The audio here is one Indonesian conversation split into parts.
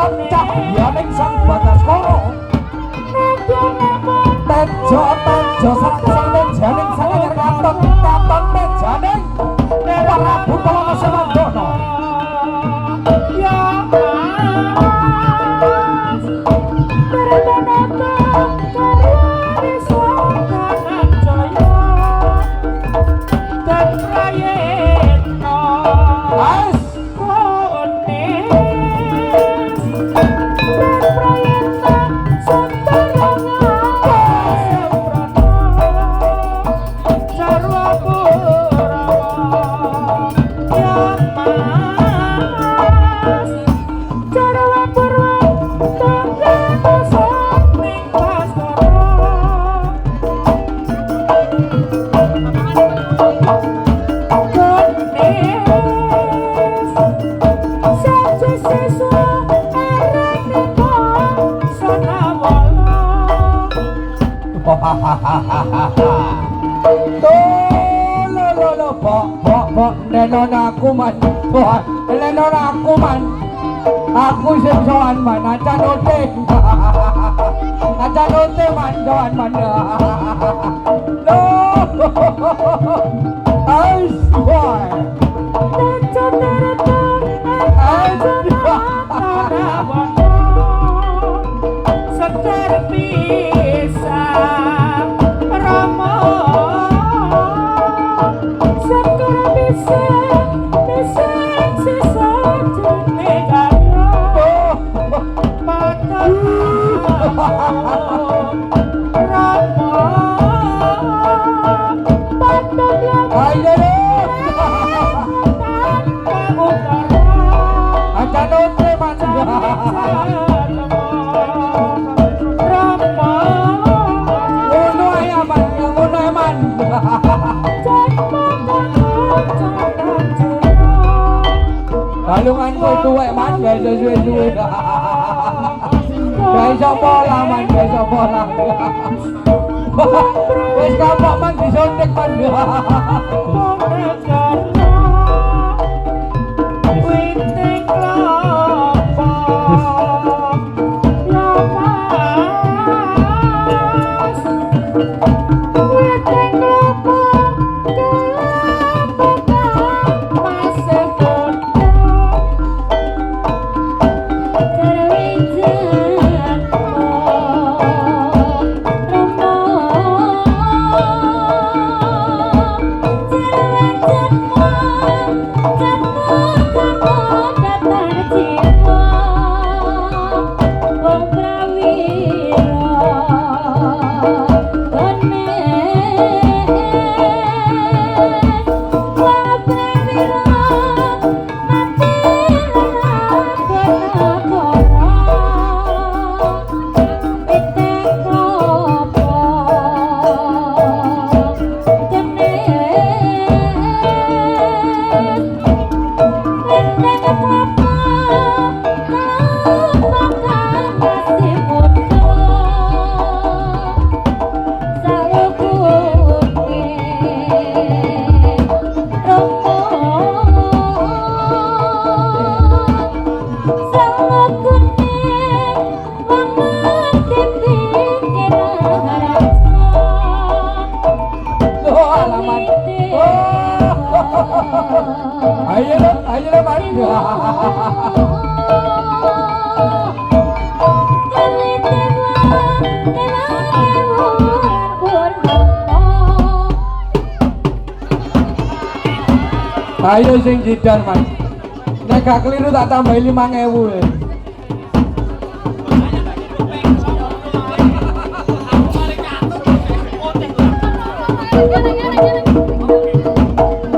tancap yaning sang Bagaskara tejo sang janing sang anyar katon mejaning Prabu Palana Semandana ya aku sing sowan man acan ote man sowan man lo ais boy kalungan kowe tuwek man gak iso suwe-suwe gak iso pola man gak iso pola wis kapok man disontek man ayo man ayo sing jidar man nek gak keliru tak tambahi 5.000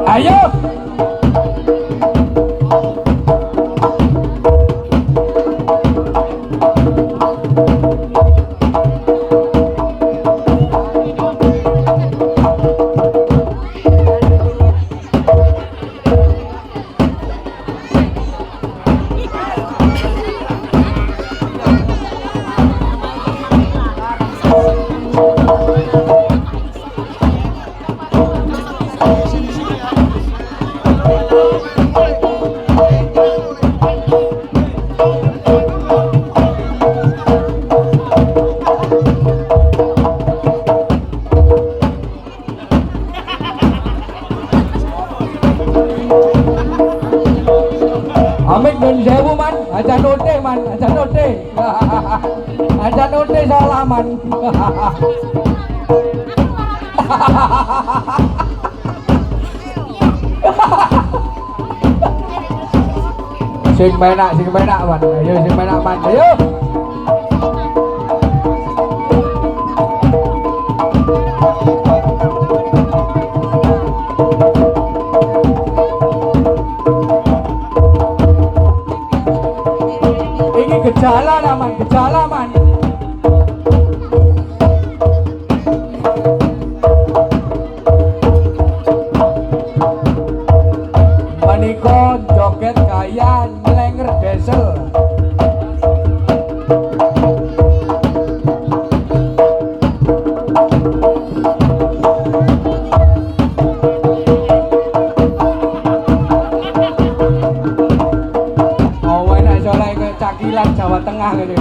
ayo ajan ode. Ajan ode salaman. Sing penak man. Ayo sing penak man. Ayo. Ini gejala man. Menika joget kaya nyelenger desel. Oh, enak soleh ke Cakilan Jawa Tengah gitu.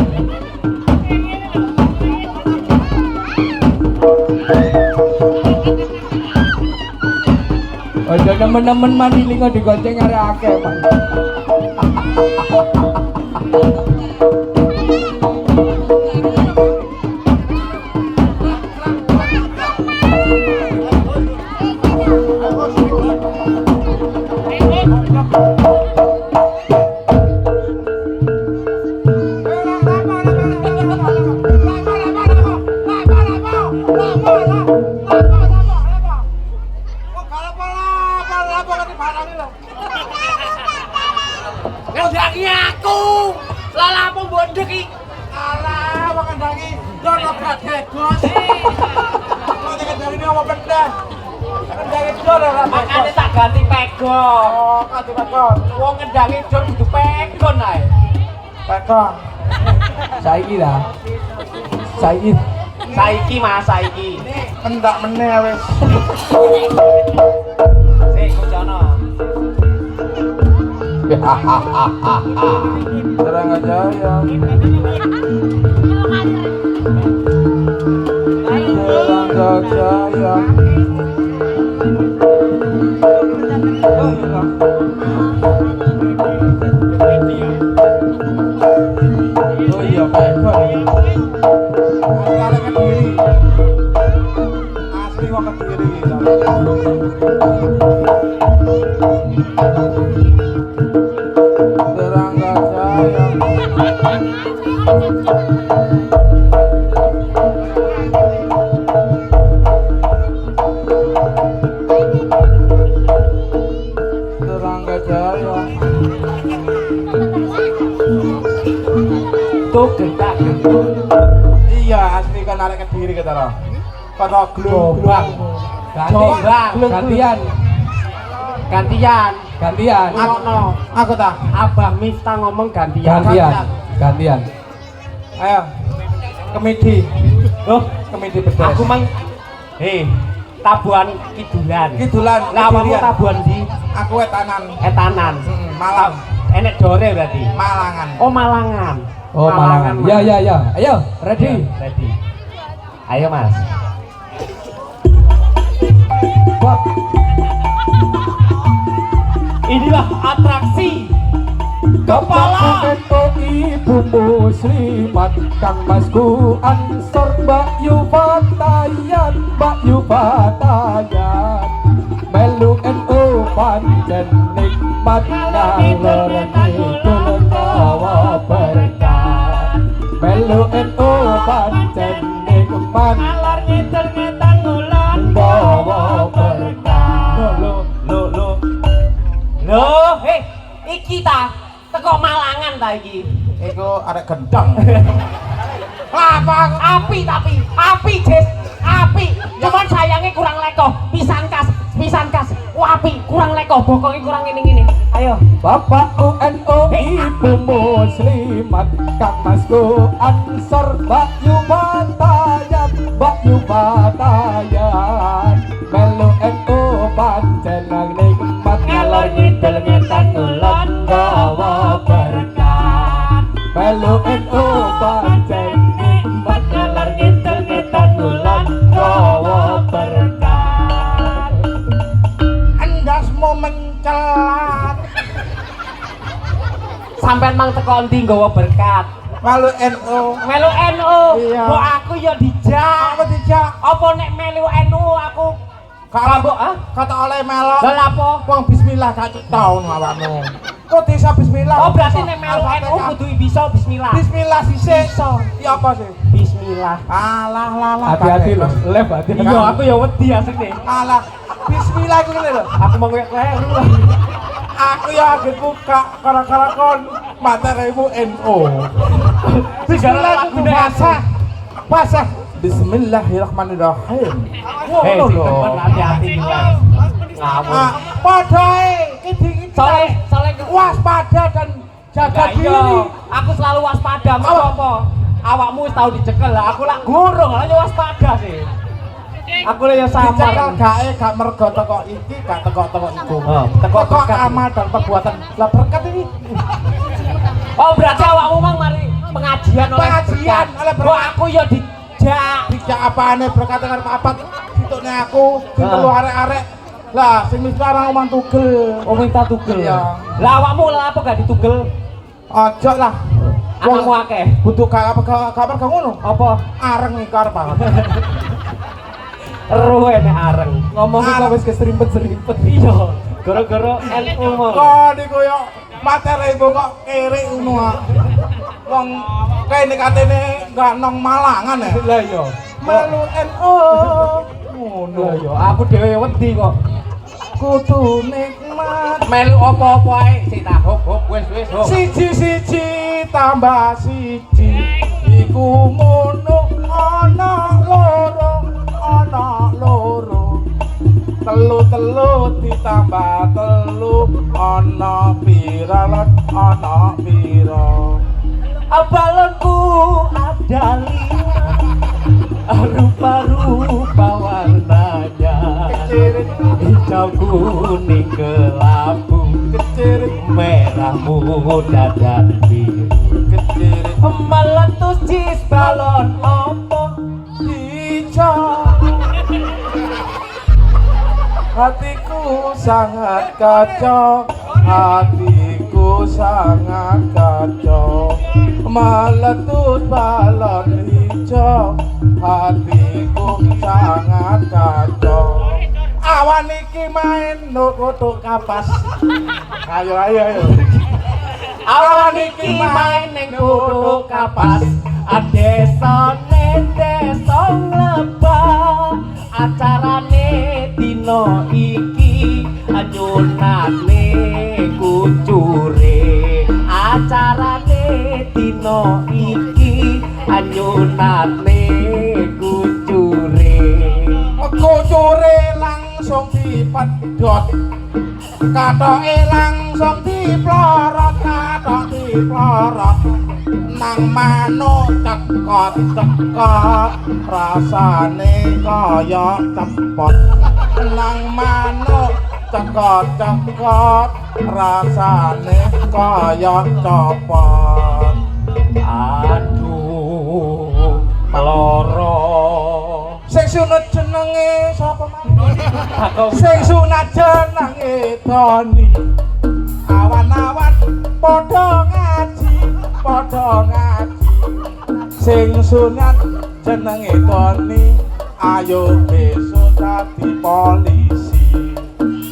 Ojo nemen-nemen mandi lingo digonceng arek akeh, Pak. Ngendangi aku. Lah lapo bondek iki. Alah, wong ngendangi dono gadegos. Kok ngendangi apa pendah? Ngendangi dono ora. Makane tak ganti pegon. Oh, ganti pegon. Wong ngendangi jor kudu pegon ae. Pegon. Saiki dah. Saiki Mas, saiki. Endak meneh wis. Sik kocono. Terang aja ya. Terang aja ya. Oh iya, baik. Ada Kediri. Asli kok Kediri. Serangga Jaya. Serangga Jaya. Tuh gentak gendut. Iya, asli kan arek Kediri kita loh. Pada Gobang. Gantian. Aku tak. Abah Miftah ngomong gantian. Gantian. Ayo. Kemidi. Loh, Kemidi pedes. aku mang tabuhan kidulan. Kidulan. Lah awakmu Kedirian. tabuhan di Aku etanan. etanan. Malang. Enek dore berarti. Malangan. Oh, Malangan. Oh, Malangan. Ya. Ayo, ready. Ready. Ayo, Mas. Bab. Inilah atraksi kepala Ibu muslimat Kang Masku Ansor Mbak Yufatayan Melu NU pancen nikmat ngalor ngidul kawa berkah Melu NU pancen nikmat ngalor ngidul ngetan ngulon kawa berkah Loh, iki ta teko Malangan ta iki. Iku arek gendang. Apa api Des, api. Cuman sayangnya kurang lekoh, pisan kas. Api kurang lekoh, bokonge kurang ngene-ngene. Ayo. Bapak UNU Ibu muslimat Kang Masku Ansor Mbak Yufatayan Melu NU pancen nikmat ngalor ngidul ngetan ngulon gawa berkah Melu NU pancen nikmat ngalor ngidul ngetan ngulon gawa berkah Endasmu mencelat. Sampeyan mang teko ndi nggawa berkat? Malu NU. Melu NU. Iya. Kok aku ya dijak. Apa dijak? Apa nek melu NU aku Kalau ah? kata oleh melok. Lah apa? Wong bismillah gak tau awakmu. Kok bisa bismillah? Oh berarti nek melu NU kudu bisa bismillah. Bismillah sisik. Bisa. Ya apa sih? Bismillah. Alah lah. Hati-hati loh, lep hati-hati. Iya, aku ya wedi asline. Alah. Bismillah iku ngene lho. Aku mau kleru. Aku ya agen buka kara-kara kon materimu NU. Bismillah iku basah. Basah. Bismillahirrahmanirrahim. Hei, Ngono lho. temen hati-hati kita. Ngawur. Padhae iki Soale waspada dan jaga Iya, diri. aku selalu waspada. Mau apa? Awakmu wis tau dicekel lah. Aku lak gurung lah ya waspada sih. Aku lah ya Dicekel samar. gak mergo teko iki, gak teko iku. Oh, teko Teko berkat. amal dan perbuatan. Lah berkat ini Oh, berarti awakmu mang mari pengajian oleh Pengajian berkat. oleh berkat. Kok aku ya dijak. dijak apane berkat karo papat ditune aku ditelu arek-arek. Lah sing mesti arang omong tugel. Oh, minta tugel. Iya. Lah awakmu lah apa gak ditugel? Ojo lah. Anakmu akeh. Butuh kabar gak ngono. Apa? Areng iki karep banget. Ruwe nek areng. Ngomongin kok wis keserimpet-serimpet. Iya. Gara-gara NU mau. Kok niku yo materi ibu kok kiri ngono ah. Wong kene katene gak nong Malangan ya. Lah iya. Melu NU. Ngono Lah ya, aku dhewe wedi kok. kudu nikmat. Melu apa-apa ae, sik tak hop wis hop. Siji-siji tambah siji iku ngono ana loro telu ditambah telu ana pira lan ana pira Abalonku ada 5 rupa-rupa warnanya hijau kuning kelabu merah muda dan biru kecirit meletus jis balon opo hijau hatiku sangat kacau meletus balon hijau hatiku sangat kacau awan iki main nutuk kapas ayo awan iki main ning kudu kapas adesane desa lebah acarane dina iki anyunane kucure acarane dina iki anyunane kucure langsung dipedhot katoke langsung diplorot nang manuk cekot rasane kaya cepot nang manuk cekot rasane kaya copot aduh loro sing sunat jenenge sapa aku sing sunat jenenge Tony awan-awan padha ngaji sing sunat jenenge Tony ayo besok dadi polisi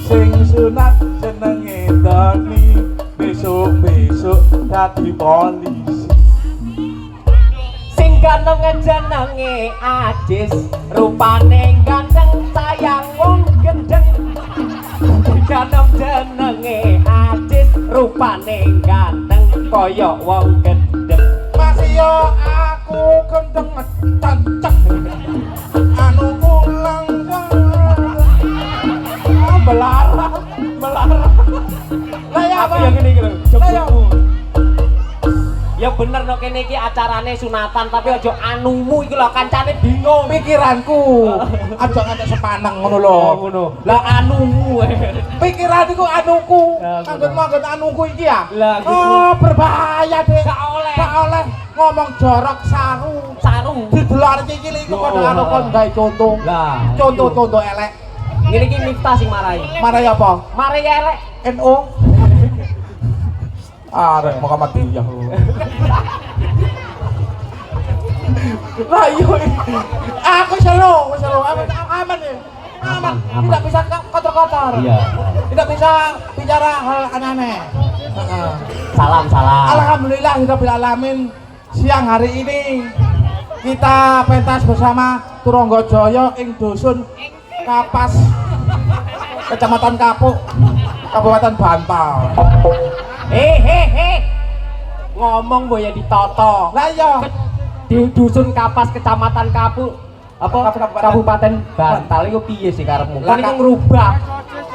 sing sunat jenenge Tony besok dadi polisi sing ganeng jenenge Ajis rupane ganteng sayang wong gendeng ganeng jenenge Ajis rupane ganteng kaya wong gendeng masih yo aku gendeng cancek anu pulang belara lah ya apa yang ini gitu lah ya ya bener no kene iki acarane sunatan tapi aja anumu iki lho kancane bingung pikiranku aja ngantek sepaneng ngono lho ngono lah anumu pikiran iku anuku Ya, manggon anuku iki ya Lah, gitu. oh berbahaya deh gak oleh ngomong jorok saru didelok iki cilik iku padha karo kon gawe contoh lah contoh elek ngene iki Miftah sing marai mana ya apa marai elek NO arek Muhammadiyah Lah iya. Aku seru. Aman ya. Aman. Tidak bisa kotor-kotor. Iya. Tidak bisa bicara hal aneh-aneh. Heeh. Salam. Alhamdulillah rabbil alamin. Siang hari ini kita pentas bersama Turanggajoyo ing dusun Kapas, Kecamatan Kapuk, Kabupaten Bantal. Ngomong boya ditoto. Lah iya. Di dusun Kapas Kecamatan Kapuk Kabupaten Bantal iku piye sih karepmu? Kan iku ngrubah.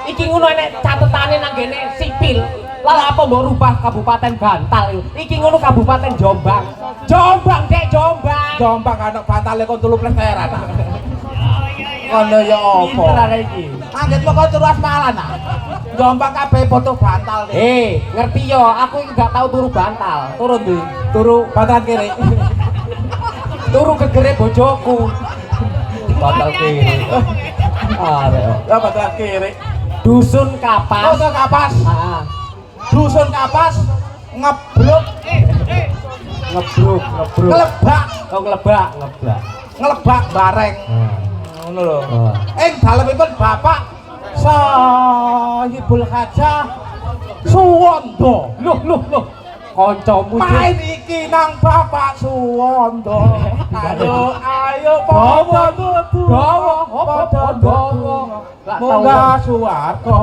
Iki ngono nek catetane nang ngene sipil. Lah apa mbok rubah Kabupaten Bantal iku? Iki ngono Kabupaten Jombang. Jombang, Dek, Jombang. Jombang anak Bantale kon 3 plesteran. Ngono ya apa? Pinter arek iki. Angget kok turu asmalan ah. Jombang kabeh foto Bantal. Ngerti yo, aku iki gak tau turu Bantal. Turu ndi? Turu Bantal kiri. turu gegere bojoku. Bantal kiri. Arek. Ya Bantal kiri. Dusun Kapas. Foto Kapas. Heeh. Dusun Kapas ngeblok Ngebruk. ngelebak Ngelebak. bareng. Ngono lho. Oh. Dalemipun Bapak Sahibul Hajah Suwondo. Loh. Kancamu Main iki nang Bapak Suwondo. Ayo Dawa. Munggah suwarga.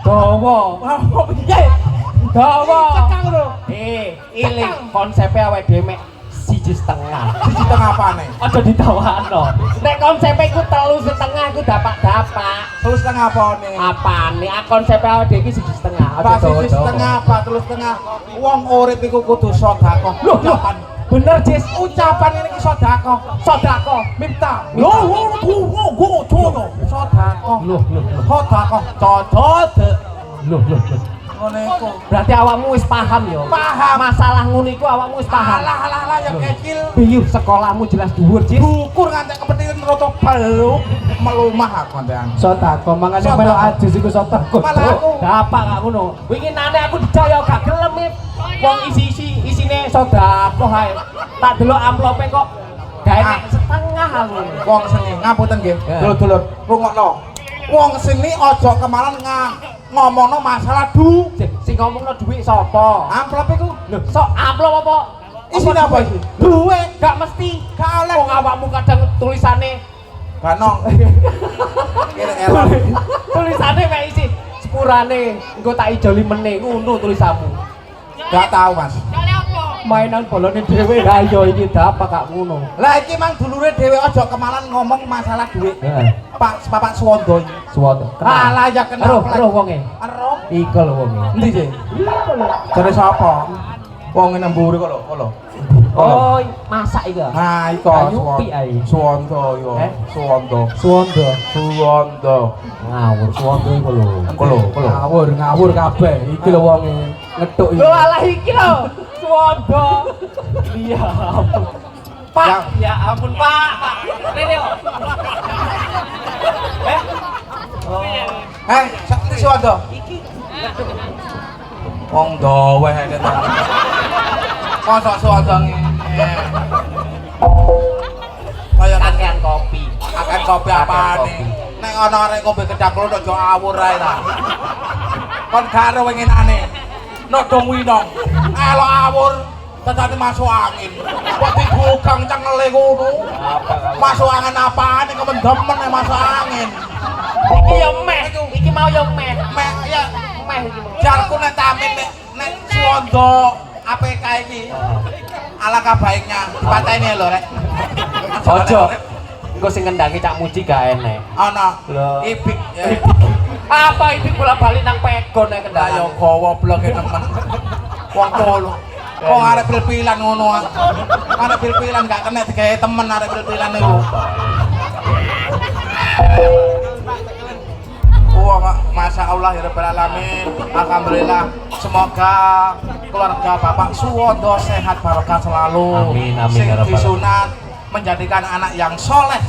Dawa. Oh piye? Dawa. Cekang lho. Iling konsepe awake dhewe mek 1,5. Siji tengah apane? Aja ditawano. Nek konsepe iku 3,5 iku dapak-dapak. Terus tengah apane? Apane? Konsepe awake dhewe iki 1,5. Pak siji setengah, Pak terus tengah. Wong urip iku kudu sedekah. Ucapan Bener, Jis. ucapan ini ki sedekah. Sedekah. Minta. Loh. Sedekah. Loh. Sedekah. Cocot. Loh. Ngene iku. Berarti awakmu wis paham ya? Paham. Masalah ngono iku awakmu wis paham. Alah ya kecil. Biyu sekolahmu jelas dhuwur, Jis. Ukur ngantek kepetikan roto peluk melumah aku ngantekan. Sotako mangane Sotako. melo ajis iku sotako. Malah aku Dapak gak ngono. Wingi nane aku dicaya gak gelem iki. Wong isine sedekah ae. Tak delok amplope kok gawe nek setengah aku. wong seni ngapunten nggih. Ya. Dulur-dulur rungokno. Wong seni aja kemalan ngomongno masalah Sing ngomongno dhuwit sapa? amplop iku. Lho, sok amplop apa? Isine apa iki? Duit gak mesti. Gak oleh. Wong awakmu kadang tulisane Ganong. Kene elok. tulisane mek isi sepurane engko tak ijoli meneh ngono tulisanmu. Gak tahu, Mas. Mainan bolone dhewe ha iya iki dapak gak ngono. Lah iki mang dulure dhewe aja kemalan ngomong masalah duit. Heeh. Bapak Suwondo iki. Suwondo. Alah ya kenal. Roh wonge. Ero. Iku lho wonge. Endi sih? Jare sapa? Wong nemburi kok lho. Oh, masak iku. Nah, iko Nyupi ae. Suwondo yo. Suwondo. Suwondo. Ngawur Suwondo iku lho. Kulo. Ngawur kabeh. Iki lho wonge ngethuk iki. Lho alah iki lho. Suwondo. Iya ampun. Pak, ya ampun Pak. Rene kok. Sakti Suwondo. Iki Wong doweh ae ta. Mosok Suwondo ngene. Kaya kakean kopi. akan kopi apane? Nek ana arek kopi kedap kulo aja awur ae ta. Kon karo wenginane. Nodong winong. Elok awur tetane masuk angin. Kok dibugang cengele ngono. Masuk angin apane kemendemen masuk angin. Iki ya meh, iki mau ya meh. Mek ya Meh iki. jarku nek tamin nek Suwondo APK iki. Alangkah baiknya dipateni lho rek. Ojo. Engko sing ngendangi Cak Muji gak enek. Ana. Lho. Ibik. Apa itu bola balik nang pegon nek Lah yo kendangan. gowoblok temen. Wong kolo. Wong arek pil-pilan ngono ah. Arek pil-pilan gak kena digawe temen arek pil-pilan niku. Masya Allah ya Rabbal Alamin. Alhamdulillah. Semoga keluarga Bapak Suwondo sehat barokah selalu. Amin, amin, Sing ya Rabbal disunat menjadikan anak yang soleh.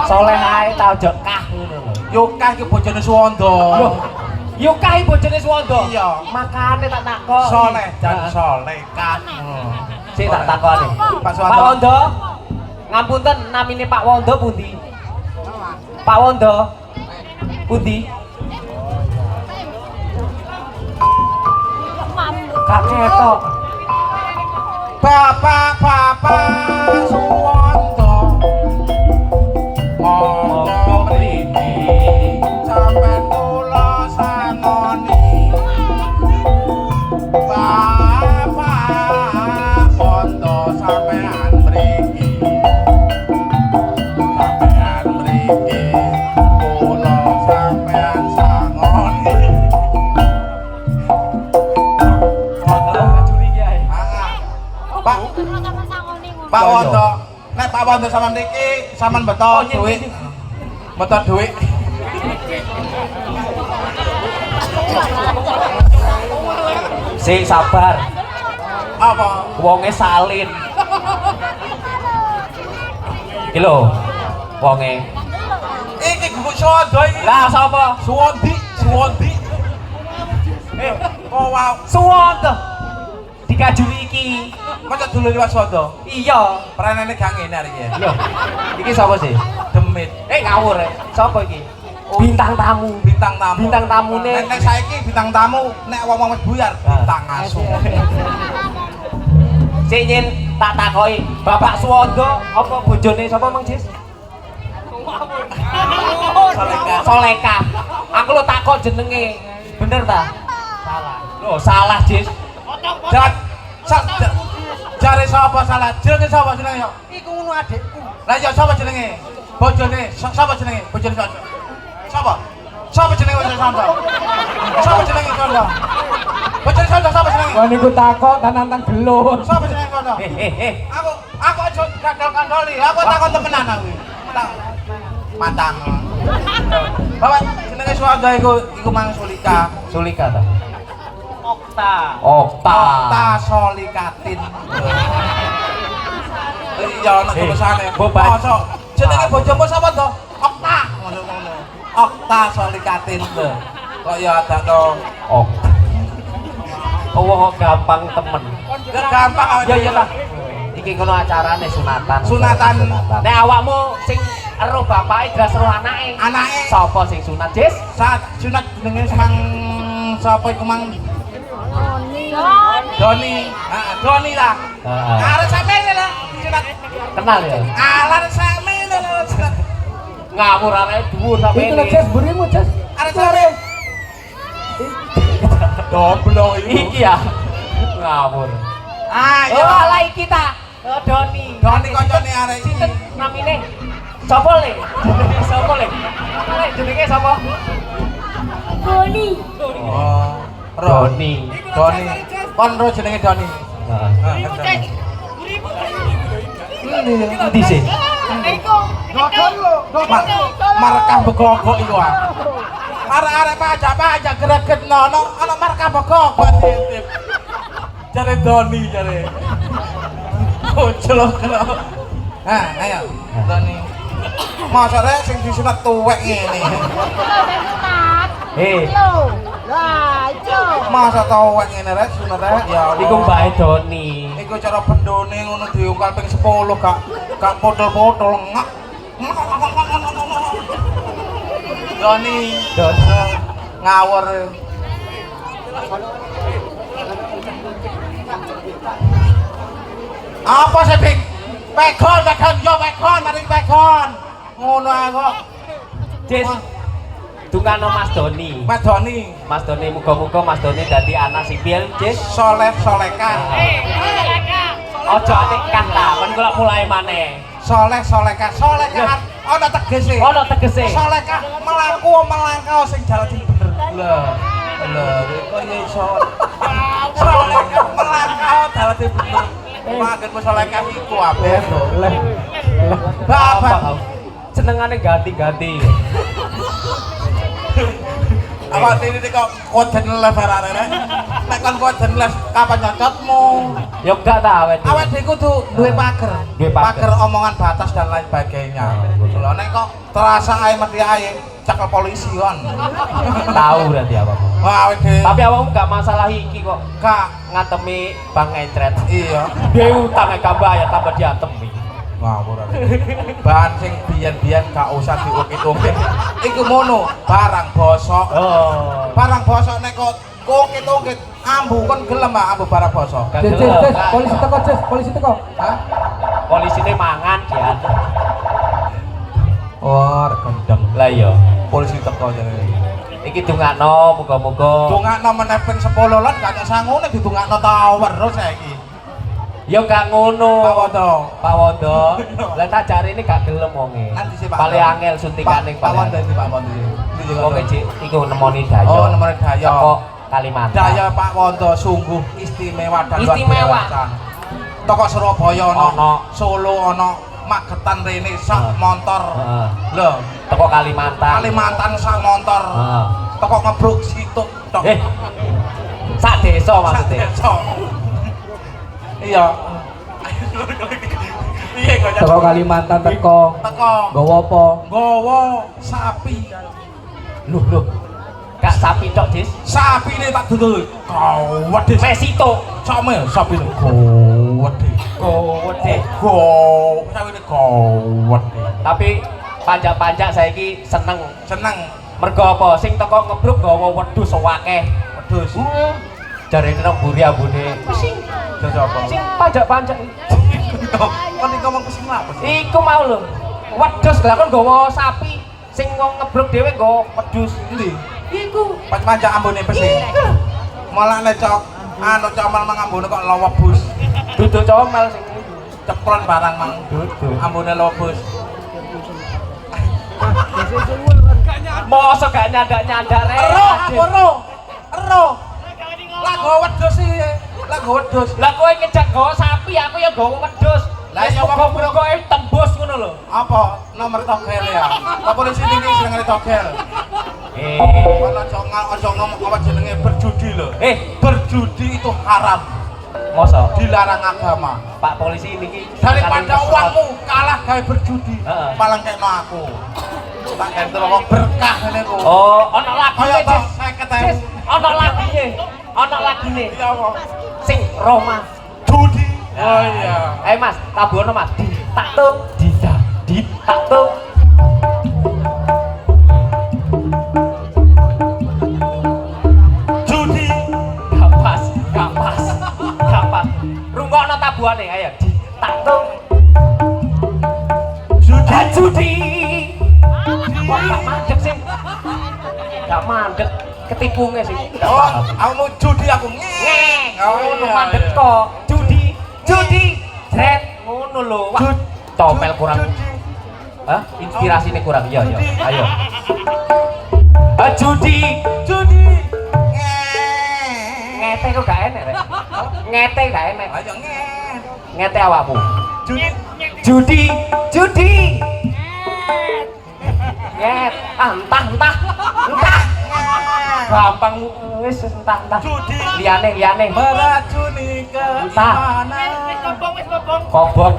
Soleh ae ta ojo kah ngono lho. Yo kah iki bojone Suwondo. Loh, Yukahi bojone Suwanda. Iya. Makane tak takon. Soleh dan solekan. Sik tak takoni. Pak Pak Wanda. Ngapunten namine Pak Wanda pundi? Pak Wanda. Pundi? Kak ketok. Bapak Suwanda monggo mriki sampeyan kula sangoni Bapak Wanda sampeyan mriki kula sampeyan sangoni Pak Wanda, nek Pak Wanda sampean niki sampean beto duit. Beto duit. Sik sabar. Apa? Wonge salin. Iki lho. Wonge. Iki guguk Suwanda iki. Lah sapa? Suwandi. Oh wow. Suwanda. Dikajuli iki. Kok dulu liwat Suwanda? Iya. Peranane gak ngene arek iki. Lho. Iki sapa sih? Demit. Ngawur rek. Sapa iki? Bintang tamu. Bintang tamu. Bintang tamune. Nek saiki bintang tamu, nek wong-wong wis buyar bintang asu. Sik nyen tak takoki, Bapak Suwanda apa bojone sapa Mang Jis? Soleka. Aku lo takok jenenge. Bener ta? Salah. Loh, salah Jis. Jare sapa salah? Jenenge sapa jenenge yo? Iku ngono adikku. Lah yo sapa jenenge? Bojone sapa jenenge? Bojone sapa? Sapa? Sapa jenenge bojone sapa? Sapa jenenge sapa? Bojone sapa jenenge? Wah niku takok dan nantang gelut. Sapa jenenge sapa? Aku aja kandol-kandoli. Aku takon temenan aku. Tak matang. Bapak jenenge Suwanda iku Mang Sulika. Sulika ta? Okta. Ta Solikatin. Iya nek tulisane. Mosok jenenge bojomu sapa to? Okta. Ngono-ngono. Okta Solikatin to. Kok ya ada to. Oh. Oh, gampang temen. Ya gampang awake. Ya ya ta. Iki kono acarane sunatan. Sunatan. Nek awakmu sing ero bapake gras ero anake. Anake Sapa sing sunat, Jis? saat sunat jenenge Mang sapa iku Mang Doni. Heeh, Doni lah. Heeh. Arek sampeyan lah sunat. Kenal ya? Alar sampeyan lah sunat. Ngawur arek dhuwur sampe Itu lho Jas, burimu Jas. Arek sampeyan. Doblo iki ya. Ngawur. Ayo. Oh, ala iki ta. Oh, Doni. Doni kancane arek iki. Sinten namine? Sopo le? Sopo le? Le jenenge sapa? Oh, Doni. Doni. Kon ro jenenge Doni. Heeh. Endi sih? Markah begogok iku ah. Arek-arek pajak gregetno ana markah begogok titip. Jare Doni jare. Bocol kena. Ha, ayo. Doni. Masa rek sing disunat tuwek ngene. Masa tuwek ngene rek sunat rek ya Allah. Iku mbae Doni. Iku cara bendone ngono diungkal ping 10 gak potol-potol ngak. Doni ngawur. Apa sih Bik? Pegon yo pegon mari pegon. Ngono ae kok. Jis. Dungano Mas Doni. Mas Doni, Mas Doni muga-muga Mas Doni dadi anak sipil, Jis. soleh solekan. Ojo nikah ta, kan kula mulai maneh. Soleh solekan, solekan. Ana tegese. Ono tegese. Solekah melangkau sing jalan sing bener. Lah, kok ya iso. Solekah melangkau jalan sing bener. Magenmu solekah iku abeh. Leh. Bapak, Senengane ganti-ganti. awak ini kok koden les arek rek. Nek kon koden les kapan cocotmu? Ya enggak ta awet. Awak dhewe kudu duwe pager. Duwe pager. Pager omongan batas dan lain sebagainya. Lho nek kok terasa ae mesti ae cekel polisi kan. Tahu berarti awakmu. Wah, wede. Tapi awakmu gak masalah iki kok. Kak, Ngatemi Bang Encret. iya. Dia utang gak bayar tambah diatemi. Ngawur ae. Bahan sing biyen-biyen gak usah diukit-ukit. Iku mono, barang bosok. Oh. Barang bosok nek kok ukit-ukit ambu kon gelem ah ambu barang bosok. Gak Cis, gelem. cis, polisi teko, cis, polisi teko. Hah? Polisine mangan diantem. Oh, gendeng. Lah iya. Polisi teko jane. Iki dongakno muga-muga. Dongakno meneh ping 10 lan gak sangune didongakno ta terus saiki. Ya gak ngono. Pak Wondo. Pak Wondo. Lah tak jarine gak gelem wonge. Nanti sih Pak. Paling angel suntikane Pak Wondo iki Pak Wondo iki. Wonge Cik iku nemoni Dayo. Oh, nemoni Dayo. Teko Kalimantan. Daya Pak Wondo sungguh istimewa dan luar Istimewa. biasa. Toko Surabaya Ono. ono, Solo ono, Magetan rene sak montor. Heeh. Lho, Teko Kalimantan. Kalimantan sak montor. Heeh. Toko ngebruk situk tok. Sak desa maksudnya. Sak desa. Iya. Piye kok Teko Kalimantan teko. Teko Gowo apa? gowo sapi. Loh. Gak sapi tok, Dis. Sapi ini tak dudul. Gawat deh. Mesito. Sama sapi ini gawat deh. Gowede. Sapi ini gawat deh. Tapi panjak-panjak saiki seneng. Seneng. Mergo apa? Sing teko ngebruk gawa wedhus akeh. Wedhus. Jarene nang mburi ambune. Terus apa? Sing panjak-panjak. Kan iki ngomong kesing apa sih? Iku mau lho. Wedhus lah kon gawa sapi. Sing wong ngebruk dhewe nggawa wedhus. Endi? Iku. Panjang ambune pesing. Malah nek cok anu cok malah ambune kok lowebus. Duduk comel sing Ceplon barang mang. duduk. Ambune lowebus. Mosok gak nyandak-nyandak rek. Ero. Lah go wedhus iki. Lah go wedhus. Lah kowe ngejak gawa sapi, aku ya gawa wedhus. Lah Wis ya wong muga-muga tembus ngono lho. Apa nomor togel ya? Lah polisi niki jenenge togel. Ojo ngomong apa jenenge berjudi lho. Berjudi itu haram, Mosok dilarang agama. Pak polisi niki Daripada uangmu kalah gawe berjudi, Heeh. paling kekno aku. Tak kento kok berkah ngene ku. Oh, ana lagine, Kaya Cis. 50.000. Cis, ana lagine. Ana lagine. Ya apa? Sing Roma. Judi. Oh iya. Mas, tabuhno Mas. Di taktung, di taktung. Judi. Gak pas. Rungokno tabuhane, ayo. Di taktung. Judi. Kok gak mandek sih? Gak mandek. Ketipunge sih. Oh, aku mau judi aku ngeng. Oh, mandek kok. Judi. Jret ngono lho. Wah, comel kurang. Hah? Inspirasine kurang. Iya. Ayo. Judi. Ngete kok gak enek, Rek. Ngete gak enek. Ayo ngeng. Ngete awakmu. Judi. Judi. Nget. Entah. Gampang wis entah. Judi. Liyane. Meracuni keimanan. Kobong.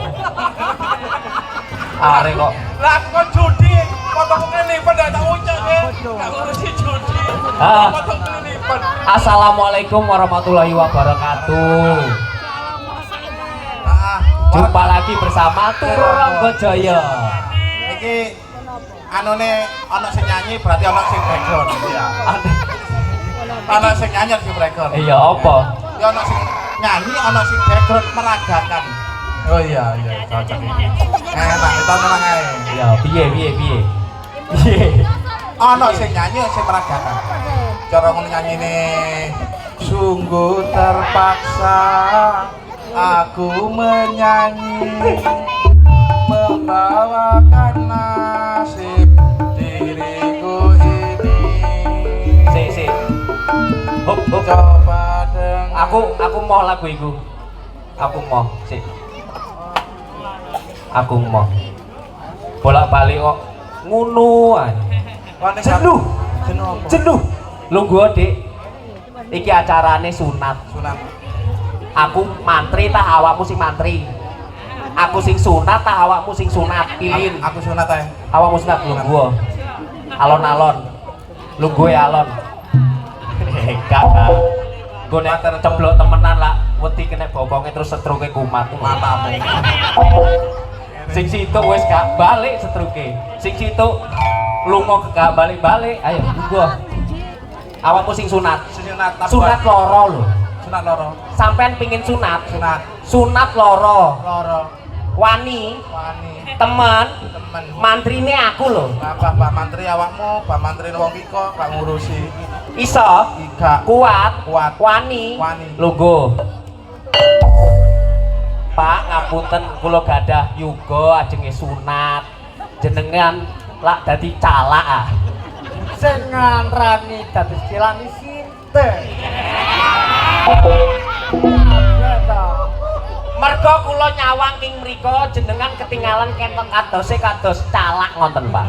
Are kok. Lah aku kok judi, potong kelilipan dak tak ucap ya. Gak ngurusi judi. Ah. Potong kelilipan. Assalamualaikum warahmatullahi wabarakatuh. Jumpa lagi bersama Turangga Jaya. Iki anune ana sing nyanyi berarti ana sing background ya. Ana sing nyanyi sing background. Iya, apa? Ya ana sing nyanyi, ana sing background meragakan. Oh iya, cocok. Enak, kita tenang ae. Ya, piye. Ana sing nyanyi, sing meragakan. Cara ngono nyanyine sungguh terpaksa aku menyanyi membawakan nasib diriku ini. Si. Hop. Coba dengar. Aku mau lagu iku. Aku mau, sik. Aku mau. Bolak-balik kok ngono ae. Jenuh. Lungguh, Dik. Iki acarane sunat. Aku mantri tah awakmu sing mantri. Aku sing sunat tah awakmu sing sunat. Pilih. Aku sunat ae. Awakmu sunat lungguh. alon-alon. Lu gue alon. Kakak. Gue nek ceblok temenan lah, wedi kena bokongnya terus setruke kumat. Matamu. Sing situ wis gak balik setruke. Sing situ lunga gak balik-balik. Ayo gua. Awakmu sing sunat. Sunat loro lho. Sunat loro. Sampean pingin sunat. Sunat. Sunat loro. Loro. Wani. Wani. Temen. Temen. Mantrine aku lho. Mbah Mantri awakmu, Mbah Mantri wong kiko gak ngurusi. Iso. Gak Kuat. Kuat. Wani. Wani. Logo. Pak ngapunten kula gadah yuga ajenge sunat. Jenengan lak dadi calak ah. Sing nganrani dadi cilani sinten? Mergo kula nyawang ing mriko jenengan ketinggalan kentok kadose kados calak ngonten, Pak.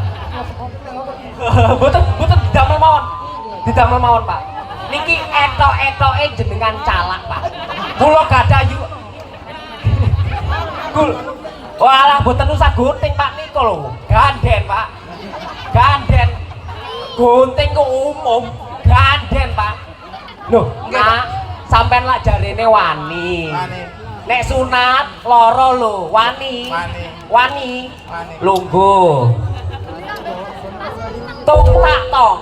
Mboten didamel mawon. Didamel mawon, Pak. Niki etok-etoke jenengan calak, Pak. Kula gadah yu walah boten usah gunting Pak niku lho. Ganden Pak. Ganden. Gunting ku umum. Ganden Pak. Loh, nah sampean lak jarene wani. Wani. Nek sunat loro lho, wani. Wani. Wani. Wani. Lungguh. Tung tak tong.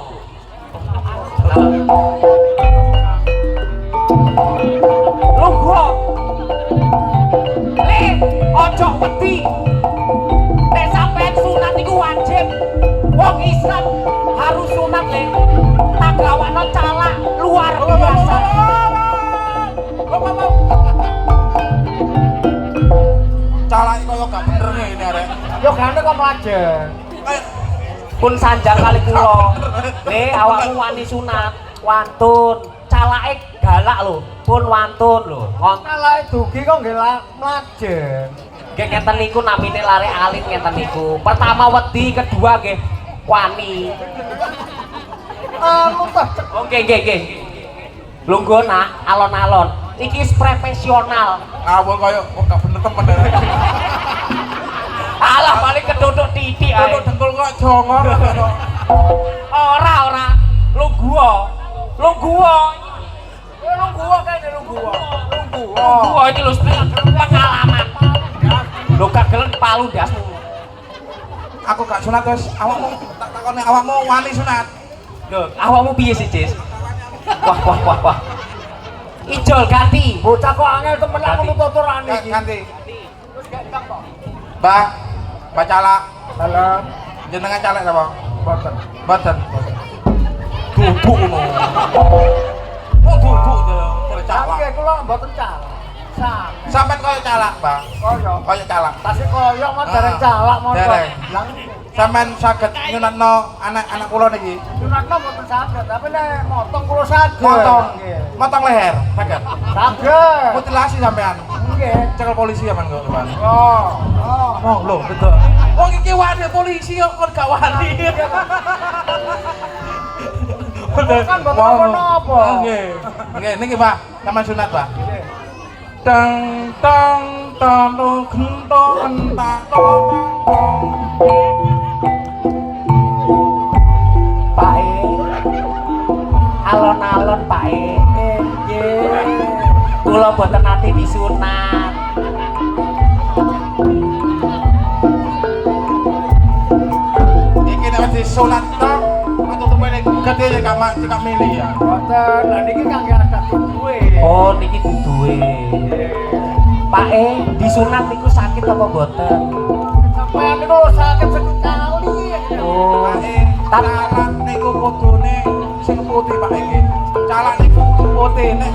Lungguh. Ojo wedi. Nek sampean sunat iku wajib. Wong Islam harus sunat le. Tagawana calak luar biasa. Calak iki koyo gak bener ngene arek. Yo gane kok mlajeng. Pun sanjang kali kula. Le awakmu wani sunat, wantun. Calake galak lho, pun wantun lho. Kalake dugi kok nggih mlajeng. Nggih ngeten niku namine lare alit ngeten niku. Pertama wedi, kedua nggih wani. Anu ta. Nggih. Lungguh nak alon-alon. Iki profesional. Awon koyo kok gak bener temen arek. Alah balik keduduk titik ae. Duduk dengkul kok jongor. Ora. Lungguh. Lungguh kene lungguh. Lungguh iki lho pengalaman. Lho kagelen palu dasmu. Aku gak sunat wis, awakmu tak takone awakmu wani sunat. Lho, awakmu piye sih, Cis? Wah. Ijol ganti. Bocah kok angel temen aku tuturane iki. Ganti. Mbah, Mbah Calak. Halo. Jenengan calak sapa? Boten. Mboten. Duduk ngono. Oh, duduk to, calak. Nggih kula mboten calak. Sampeyan koyo calak, Bang. Koyo calak. Tasih koyo mon dereng calak mon. Dereng. Lah Sampeyan saged nyunatno anak-anak kula niki. sunatno mboten saged, tapi nek motong kula saged. Motong leher, saged. Saged. Mutilasi sampeyan. Nggih. Cekel polisi sampeyan kok, Bang. Oh. Lho, betul. Wong iki wani polisi kok gak wani. Kan boten napa. Nggih, niki, Pak. Sampeyan sunat, Pak. Tang tang tang gento entak tong. Pak alon-alon Pak Nggih. kula boten nate disunat. Iki nek wis disunat tok, tutupane gede ya gak milih ya. Boten, lha niki kangge adat duwe. Oh niki duduhe. Pak disunat niku sakit apa boten? Sampeyan niku sakit sekali. Oh. Calak niku kudune sing putih Pak iki. Calak niku putih nek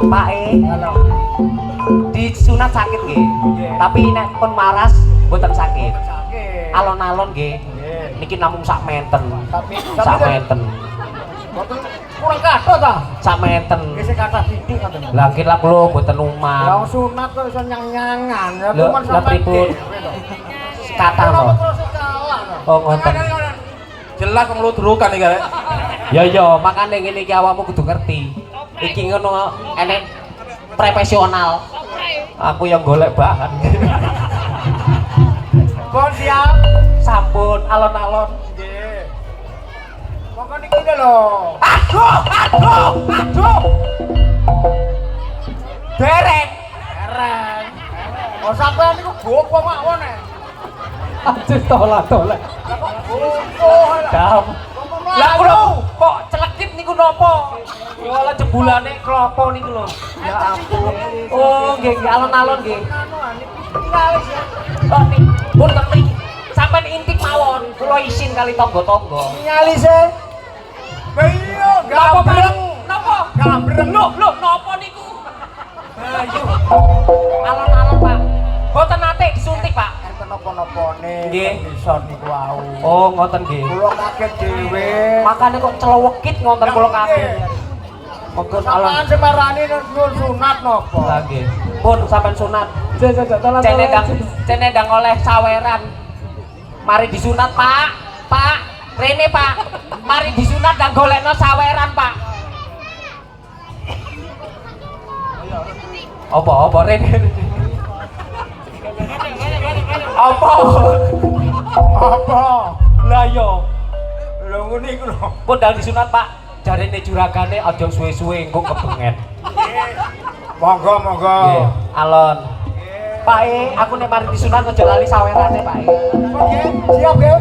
Pak disunat sakit nggih. Tapi nek pun maras boten sakit. Sakit. Alon-alon nggih. Niki namung sak menten. Tapi Sak menten. boten kurang kathah ta? Sak menten. Nggih sing kathah titik ngoten. Lah kira kula boten Lah umang. sunat kok iso nyang-nyangan. Ya Lho, cuman lah pripun? Kathah to. Oh ngoten. jelas wong ludrukan iki rek. Ya makane ngene iki awakmu kudu ngerti. Iki ngono enek profesional. Aku yang golek bahan. Pun siap. Sampun alon-alon. Nggih. Monggo niki lho. Aduh. Dereng. Oh sampean niku gopo mawon e. Aduh tolak. Oh, Dam. Lah kula kok celekit niku napa? Wala jebulane klopo niku lho. Ya ampun. Oh, nggih alon-alon nggih. Tinggalis ya. Oh, nih, pun ngerti. Sampeyan intip mawon, kula isin kali tangga-tangga. Tinggalis e. Iya, Napa, Pak? gambreng. Napa? Gambreng. Lho, napa niku? Ayo. Alon-alon, Pak. Boten nate disuntik, Pak. Enten napa-napane. Nggih. Bisa niku wau. Oh, ngoten nggih. Kula kaget dhewe. Makane kok celewekit ngonten kula kaget. Monggo alon. Sampeyan semarani nyuwun sunat napa? Lah nggih. Pun sampean sunat. Tolak. Cene ndang oleh saweran. Mari disunat, Pak. Pak, rene, Pak. Mari disunat ndang golekno saweran, Pak. Apa rene? Apa? Lah yo. Lho ngene iku lho. Pun ndang disunat, Pak. Jarene juragane aja suwe-suwe engko kebengen. Monggo. Nggih, alon. Pak aku nek mari disunat aja lali sawerane, Pak. Nggih, siap nggih.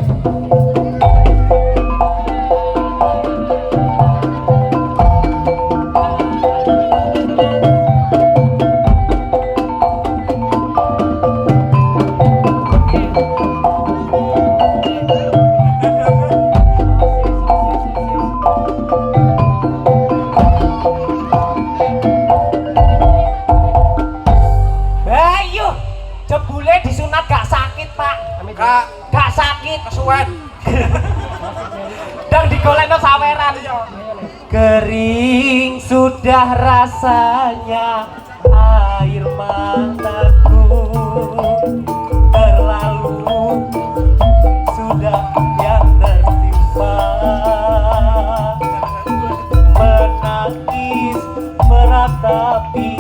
Ayo, jebule disunat gak sakit, Pak. Gak sakit, kesuwen. Dan digolekno saweran. Kering sudah rasanya air mataku, terlalu sudah yang tertimpa, menangis meratapi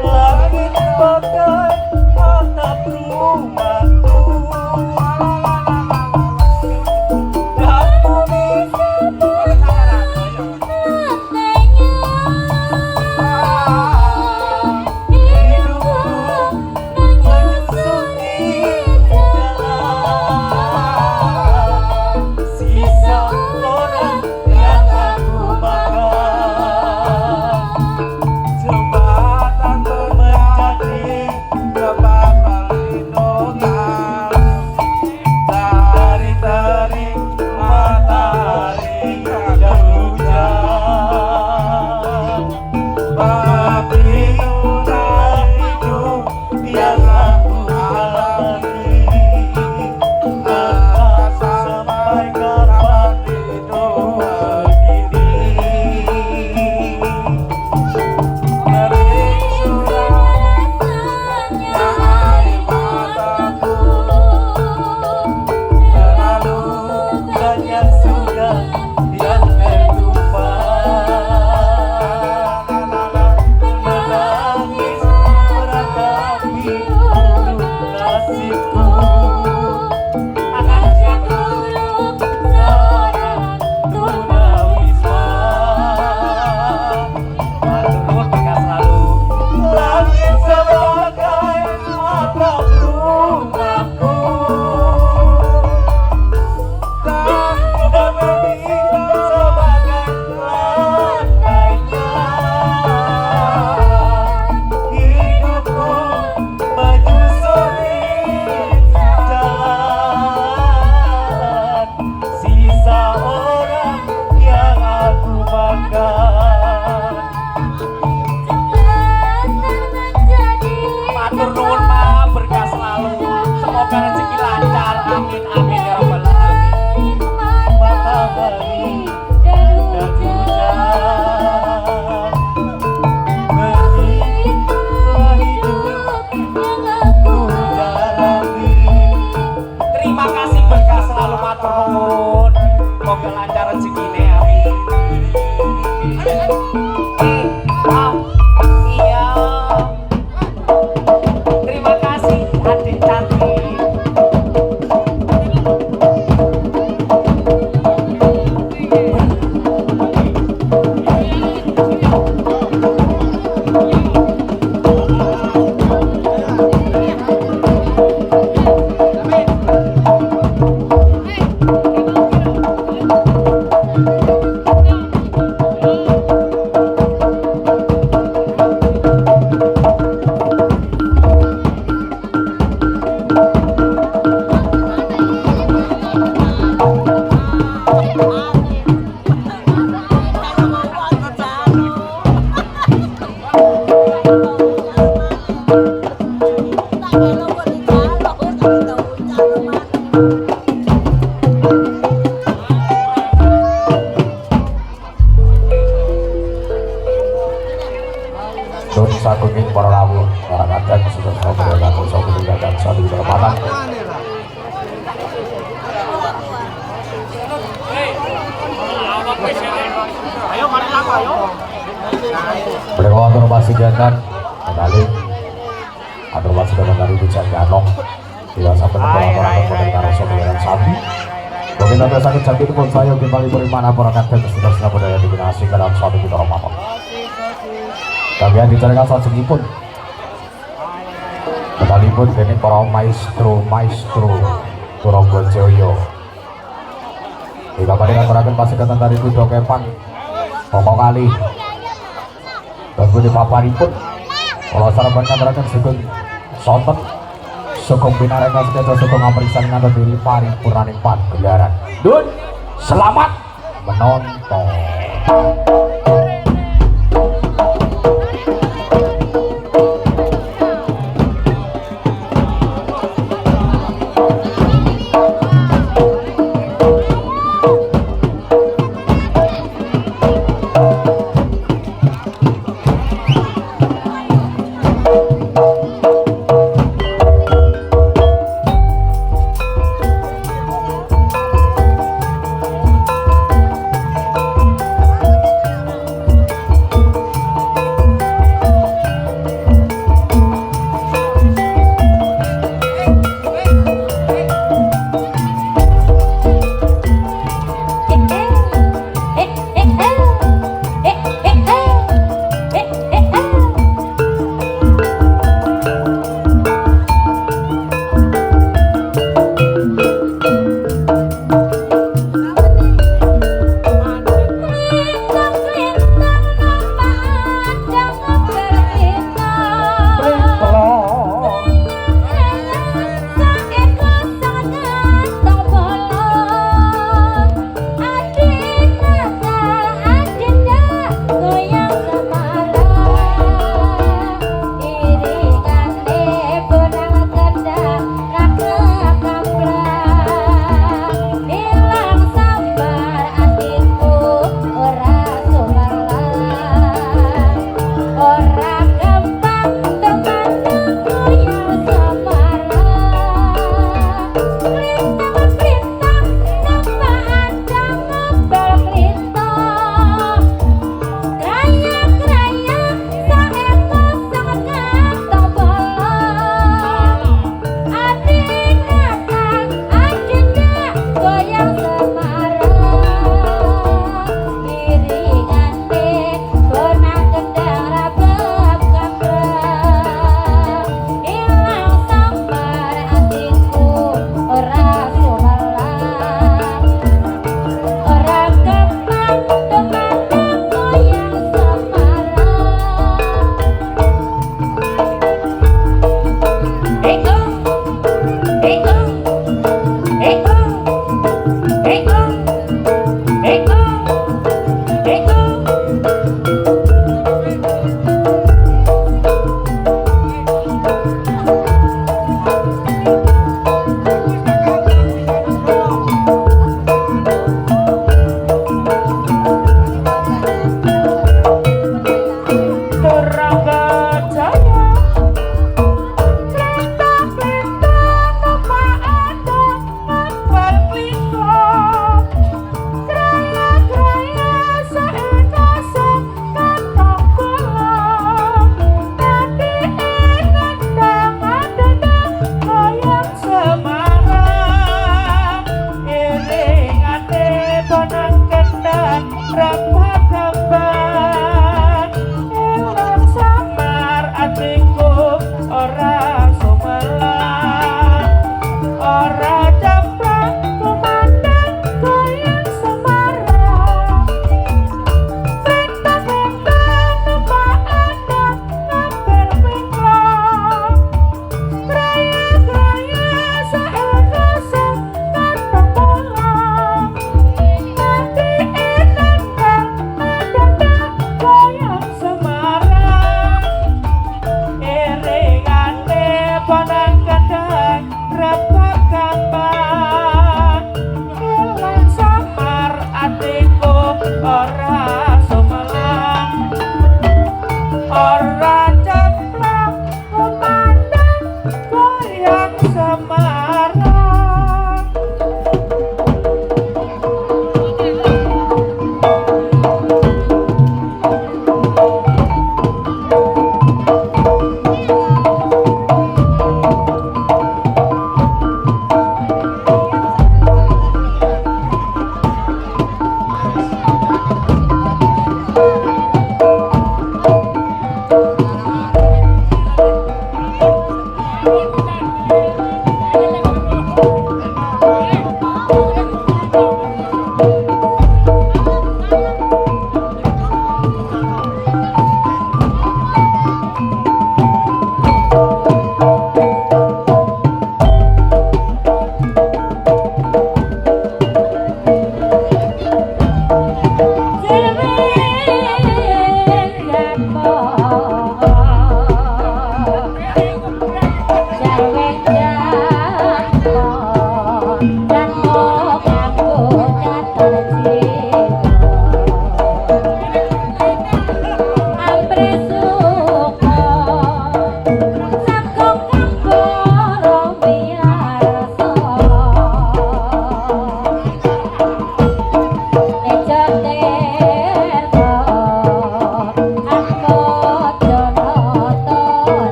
langit bagai atap rumahku. sagunging para rawuh para kadang sudah sampai dengan satu dan satu kesempatan. Ayo mari laku ayo. Beliau atur masih jangan kembali atur masih jangan dari Bijan Ganong tidak sampai orang-orang mendengar soal sapi. Bagi tanda sakit sapi itu pun saya kembali beriman aparakan dan sudah berdaya dibinasi ke dalam suatu kita Ramadan. Kami yang dicarikan saat segi pun kembali pun ini para maestro Turonggo Joyo. Jika pada katakan pasti datang dari Kudo Kepang pokok kali dan di papari pun kalau sarapan katakan sugeng sonten sugeng pinarengan sejajar sugeng amrisan ngata diri paripurnaning pagelaran dun selamat menonton.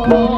Thank